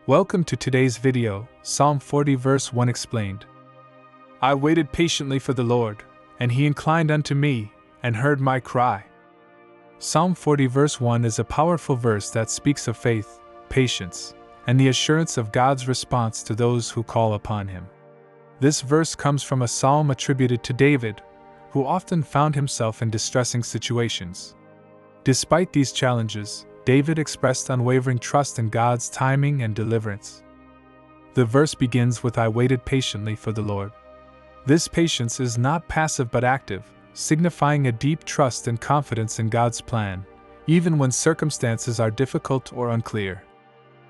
Welcome to today's video, Psalm 40 verse 1 explained. I waited patiently for the Lord, and He inclined unto me, and heard my cry. Psalm 40 verse 1 is a powerful verse that speaks of faith, patience, and the assurance of God's response to those who call upon Him. This verse comes from a psalm attributed to David, who often found himself in distressing situations. Despite these challenges, David expressed unwavering trust in God's timing and deliverance. The verse begins with I waited patiently for the Lord. This patience is not passive but active, signifying a deep trust and confidence in God's plan, even when circumstances are difficult or unclear.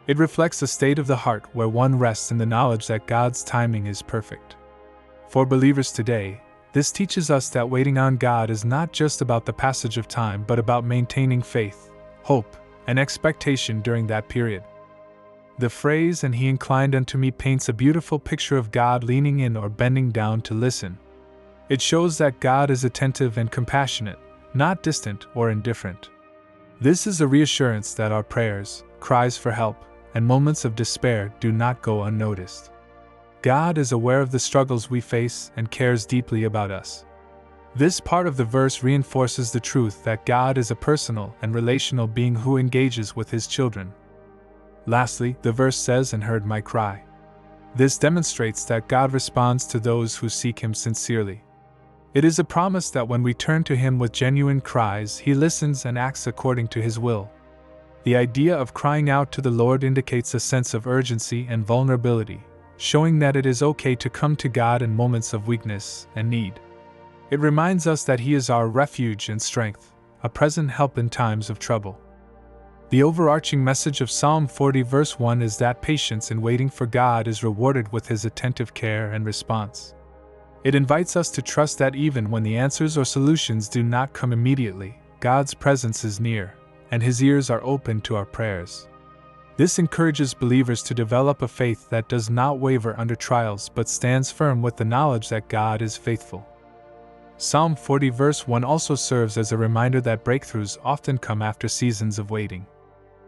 It reflects a state of the heart where one rests in the knowledge that God's timing is perfect. For believers today, this teaches us that waiting on God is not just about the passage of time but about maintaining faith, hope, and expectation during that period. The phrase, and He inclined unto me, paints a beautiful picture of God leaning in or bending down to listen. It shows that God is attentive and compassionate, not distant or indifferent. This is a reassurance that our prayers, cries for help, and moments of despair do not go unnoticed. God is aware of the struggles we face and cares deeply about us. This part of the verse reinforces the truth that God is a personal and relational being who engages with His children. Lastly, the verse says, and heard my cry. This demonstrates that God responds to those who seek Him sincerely. It is a promise that when we turn to Him with genuine cries, He listens and acts according to His will. The idea of crying out to the Lord indicates a sense of urgency and vulnerability, showing that it is okay to come to God in moments of weakness and need. It reminds us that He is our refuge and strength, a present help in times of trouble. The overarching message of Psalm 40 verse 1 is that patience in waiting for God is rewarded with His attentive care and response. It invites us to trust that even when the answers or solutions do not come immediately, God's presence is near, and His ears are open to our prayers. This encourages believers to develop a faith that does not waver under trials but stands firm with the knowledge that God is faithful. Psalm 40 verse 1 also serves as a reminder that breakthroughs often come after seasons of waiting.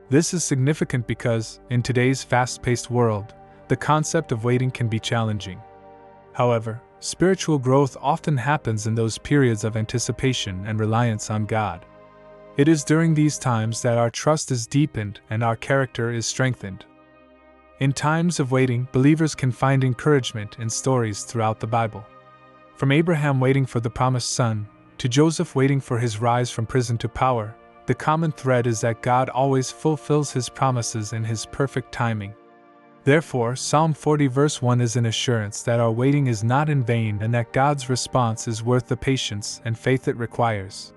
This is significant because, in today's fast-paced world, the concept of waiting can be challenging. However, spiritual growth often happens in those periods of anticipation and reliance on God. It is during these times that our trust is deepened and our character is strengthened. In times of waiting, believers can find encouragement in stories throughout the Bible. From Abraham waiting for the promised son, to Joseph waiting for his rise from prison to power, the common thread is that God always fulfills His promises in His perfect timing. Therefore, Psalm 40 verse 1 is an assurance that our waiting is not in vain and that God's response is worth the patience and faith it requires.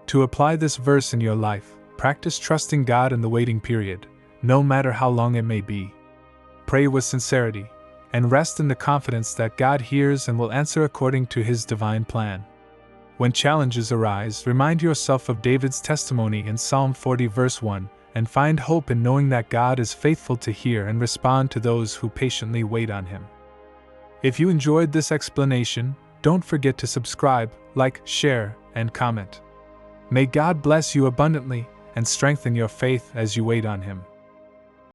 To apply this verse in your life, practice trusting God in the waiting period, no matter how long it may be. Pray with sincerity, and rest in the confidence that God hears and will answer according to His divine plan. When challenges arise, remind yourself of David's testimony in Psalm 40 verse 1, and find hope in knowing that God is faithful to hear and respond to those who patiently wait on Him. If you enjoyed this explanation, don't forget to subscribe, like, share, and comment. May God bless you abundantly and strengthen your faith as you wait on Him.